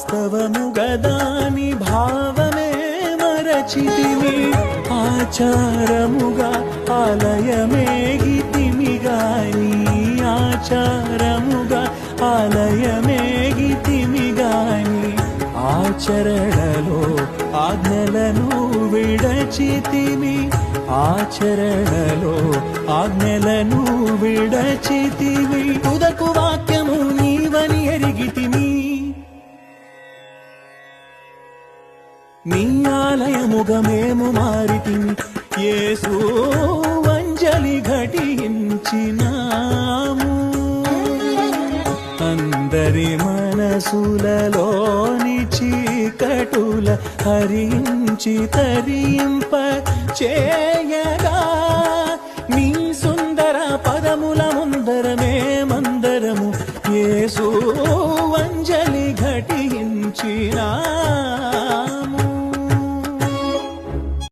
వాస్తవముగదాని భావమే మరచితిమి ఆచారముగా ఆలయమేగితిమిగాని ఆచారముగా ఆలయమేగితిమిగాని ఆచరణలో ఆజ్ఞలను విడచితిమి ఆచరణలో ఆజ్ఞలను విడచితిమి తుదకు వాక్యము నీవని ఎరిగితిమి నీ ఆలయముగా మేము మారితిమి యేసు అంజలి ఘటించినాము అందరి మనసులలోని చీకటుల హరించి తరింప చేయగా నీ సుందర పదముల ముందరమేమందరము యేసు అంజలి ఘటించినా